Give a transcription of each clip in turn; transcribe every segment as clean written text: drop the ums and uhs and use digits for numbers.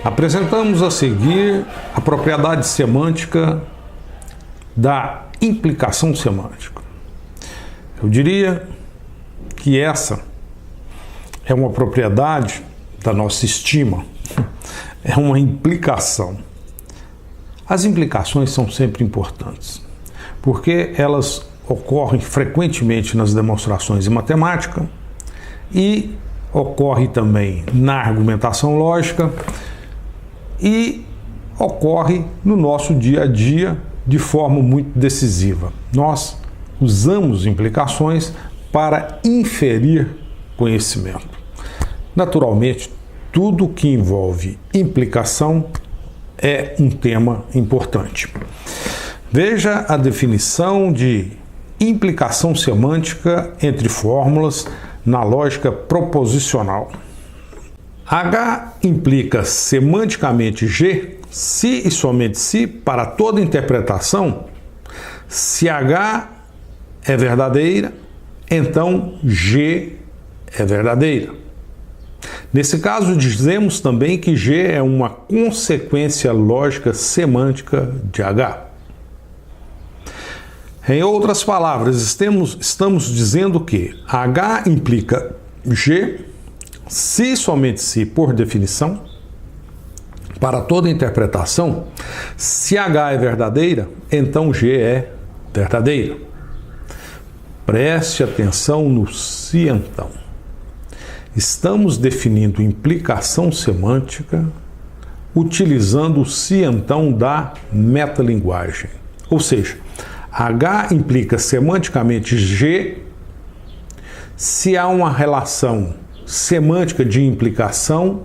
Apresentamos a seguir a propriedade semântica da implicação semântica. Eu diria que essa é uma propriedade da nossa estima, é uma implicação. As implicações são sempre importantes, porque elas ocorrem frequentemente nas demonstrações de matemática e ocorre também na argumentação lógica e ocorre no nosso dia a dia de forma muito decisiva. Nós usamos implicações para inferir conhecimento. Naturalmente, tudo que envolve implicação é um tema importante. Veja a definição de implicação semântica entre fórmulas na lógica proposicional. H implica semanticamente G se e somente se para toda interpretação, se H é verdadeira, então G é verdadeira. Nesse caso, dizemos também que G é uma consequência lógica semântica de H. Em outras palavras, estamos dizendo que H implica G se e somente se, por definição, para toda interpretação, se H é verdadeira, então G é verdadeira. Preste atenção no se então. Estamos definindo implicação semântica utilizando o se então da metalinguagem. Ou seja, H implica semanticamente G se há uma relação semântica de implicação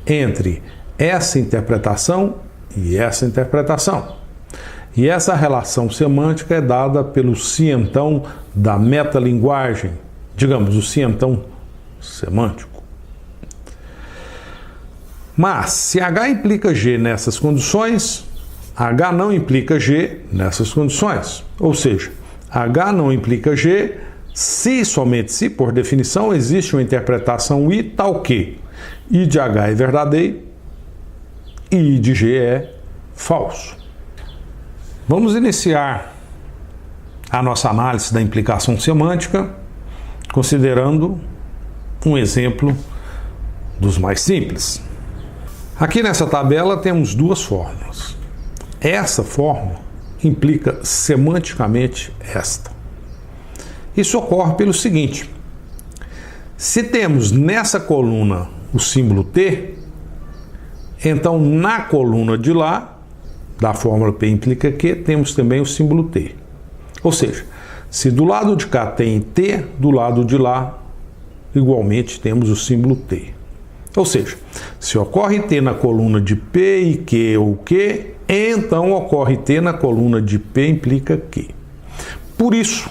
entre essa interpretação e essa interpretação. E essa relação semântica é dada pelo se então da metalinguagem, digamos, o se então semântico. Mas, se H implica G nessas condições, H não implica G nessas condições. Ou seja, H não implica G se somente se, por definição, existe uma interpretação I tal que I de H é verdadeiro e I de G é falso. Vamos iniciar a nossa análise da implicação semântica considerando um exemplo dos mais simples. Aqui nessa tabela temos duas fórmulas. Essa fórmula implica semanticamente esta. Isso ocorre pelo seguinte: se temos nessa coluna o símbolo T, então na coluna de lá, da fórmula P implica Q, temos também o símbolo T. Ou seja, se do lado de cá tem T, do lado de lá, igualmente temos o símbolo T. Ou seja, se ocorre T na coluna de P e Q ou Q, então ocorre T na coluna de P implica Q. Por isso,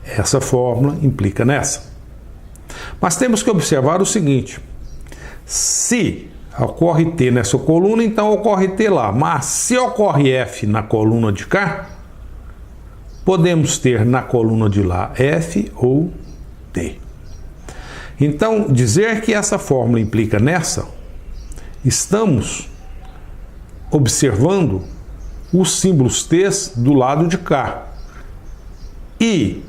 essa fórmula implica nessa. Mas temos que observar o seguinte: se ocorre T nessa coluna, então ocorre T lá. Mas se ocorre F na coluna de cá, podemos ter na coluna de lá F ou T. Então, dizer que essa fórmula implica nessa, estamos observando os símbolos T do lado de cá e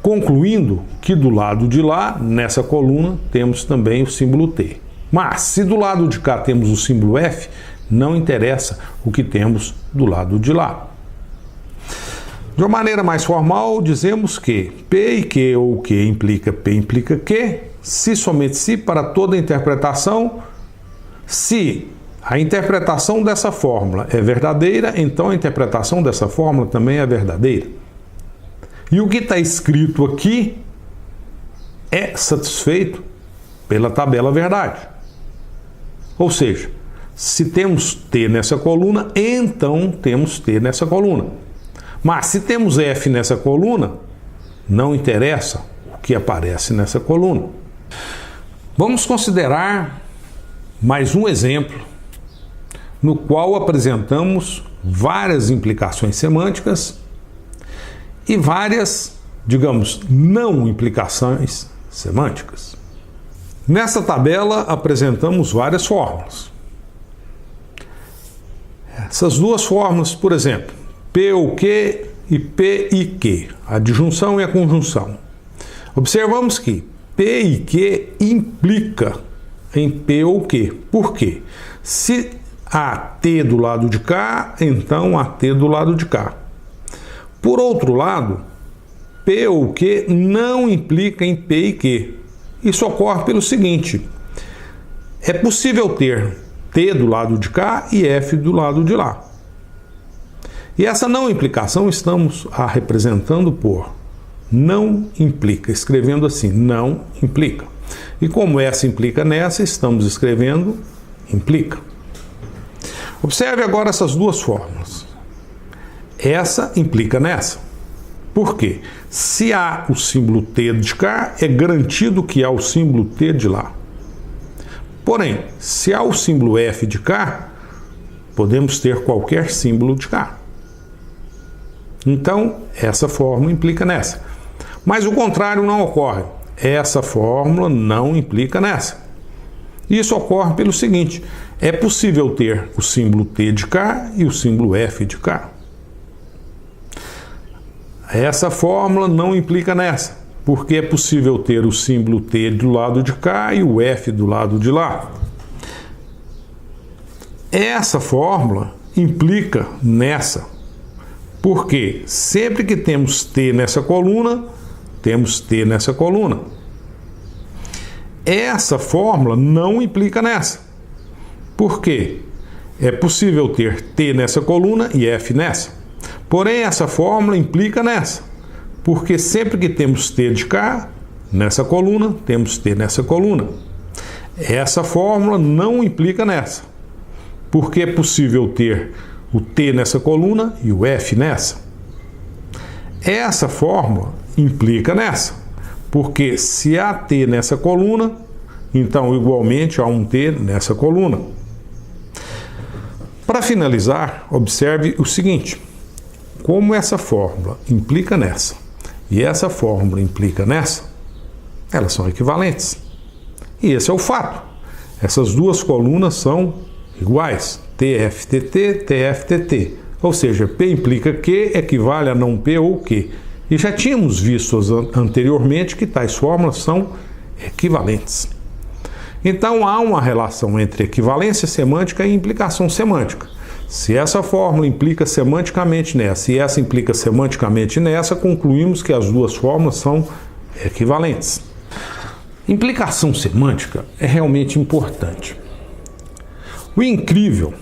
concluindo que do lado de lá, nessa coluna, temos também o símbolo T. Mas, se do lado de cá temos o símbolo F, não interessa o que temos do lado de lá. De uma maneira mais formal, dizemos que P e Q ou Q implica P implica Q, se somente se para toda interpretação, se a interpretação dessa fórmula é verdadeira, então a interpretação dessa fórmula também é verdadeira. E o que está escrito aqui é satisfeito pela tabela verdade. Ou seja, se temos T nessa coluna, então temos T nessa coluna. Mas se temos F nessa coluna, não interessa o que aparece nessa coluna. Vamos considerar mais um exemplo no qual apresentamos várias implicações semânticas e várias, digamos, não implicações semânticas. Nesta tabela apresentamos várias fórmulas. Essas duas fórmulas, por exemplo, P ou Q e P e Q, a disjunção e a conjunção. Observamos que P e Q implica em P ou Q. Por quê? Se há T do lado de cá, então há T do lado de cá. Por outro lado, P ou Q não implica em P e Q. Isso ocorre pelo seguinte: é possível ter T do lado de cá e F do lado de lá. E essa não implicação estamos a representando por não implica, escrevendo assim, não implica. E como essa implica nessa, estamos escrevendo implica. Observe agora essas duas fórmulas. Essa implica nessa. Por quê? Se há o símbolo T de cá, é garantido que há o símbolo T de lá. Porém, se há o símbolo F de cá, podemos ter qualquer símbolo de cá. Então, essa fórmula implica nessa. Mas o contrário não ocorre. Essa fórmula não implica nessa. Isso ocorre pelo seguinte: é possível ter o símbolo T de cá e o símbolo F de cá. Essa fórmula não implica nessa, porque é possível ter o símbolo T do lado de cá e o F do lado de lá. Essa fórmula implica nessa, porque sempre que temos T nessa coluna, temos T nessa coluna. Essa fórmula não implica nessa, porque é possível ter T nessa coluna e F nessa. Porém, essa fórmula implica nessa, porque sempre que temos T de cá, nessa coluna, temos T nessa coluna. Essa fórmula não implica nessa, porque é possível ter o T nessa coluna e o F nessa. Essa fórmula implica nessa, porque se há T nessa coluna, então igualmente há um T nessa coluna. Para finalizar, observe o seguinte: como essa fórmula implica nessa e essa fórmula implica nessa, elas são equivalentes. E esse é o fato. Essas duas colunas são iguais, TFTT, TFTT. Ou seja, P implica Q equivale a não P ou Q. E já tínhamos visto anteriormente que tais fórmulas são equivalentes. Então há uma relação entre equivalência semântica e implicação semântica. Se essa fórmula implica semanticamente nessa e essa implica semanticamente nessa, concluímos que as duas fórmulas são equivalentes. Implicação semântica é realmente importante. O incrível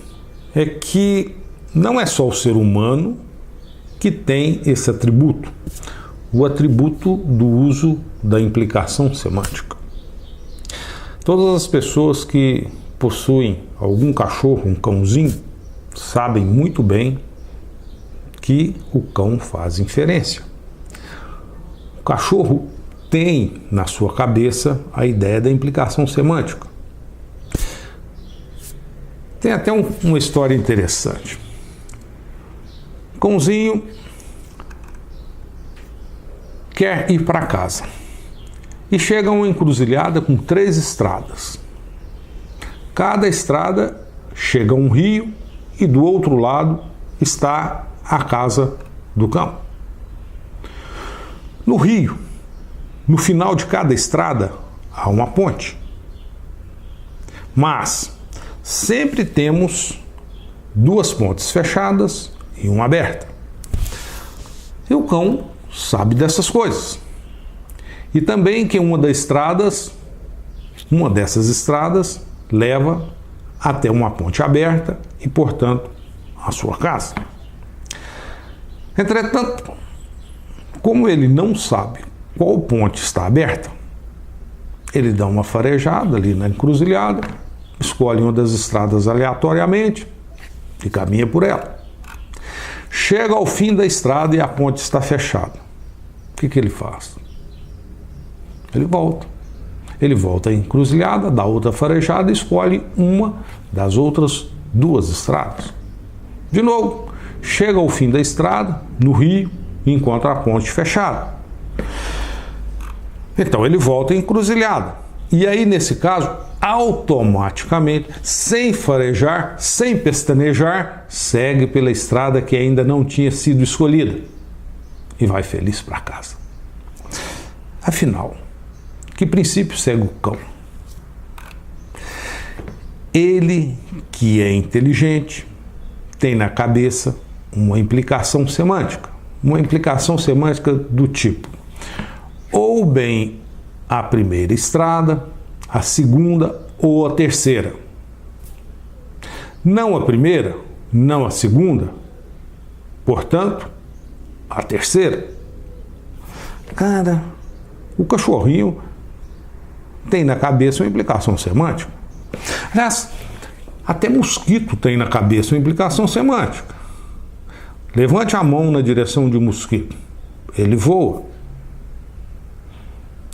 é que não é só o ser humano que tem esse atributo, o atributo do uso da implicação semântica. Todas as pessoas que possuem algum cachorro, um cãozinho, sabem muito bem que o cão faz inferência. O cachorro tem na sua cabeça a ideia da implicação semântica. Tem até uma história interessante. O cãozinho quer ir para casa e chega a uma encruzilhada com 3 estradas. Cada estrada chega a um rio e do outro lado está a casa do cão. No rio, no final de cada estrada, há uma ponte. Mas sempre temos 2 pontes fechadas e uma aberta. E o cão sabe dessas coisas. E também que uma dessas estradas leva até uma ponte aberta e, portanto, a sua casa. Entretanto, como ele não sabe qual ponte está aberta, ele dá uma farejada ali na encruzilhada, escolhe uma das estradas aleatoriamente e caminha por ela. Chega ao fim da estrada e a ponte está fechada. O que ele faz? Ele volta. Ele volta à encruzilhada, dá outra farejada e escolhe uma das outras 2 estradas. De novo, chega ao fim da estrada, no rio, e encontra a ponte fechada. Então ele volta à encruzilhada E aí, nesse caso, automaticamente, sem farejar, sem pestanejar, segue pela estrada que ainda não tinha sido escolhida e vai feliz para casa. Afinal, que princípio segue o cão? Ele, que é inteligente, tem na cabeça uma implicação semântica. Uma implicação semântica do tipo: ou bem a primeira estrada, a segunda ou a terceira. Não a primeira, não a segunda, portanto, a terceira. Cara, o cachorrinho tem na cabeça uma implicação semântica. Aliás, até mosquito tem na cabeça uma implicação semântica. Levante a mão na direção de um mosquito. Ele voa.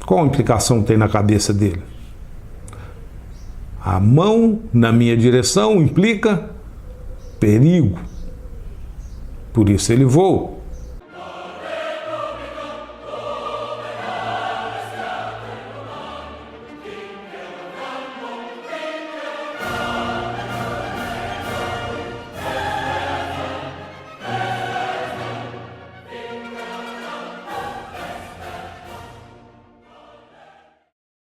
Qual a implicação tem na cabeça dele? A mão na minha direção implica perigo. Por isso ele voa.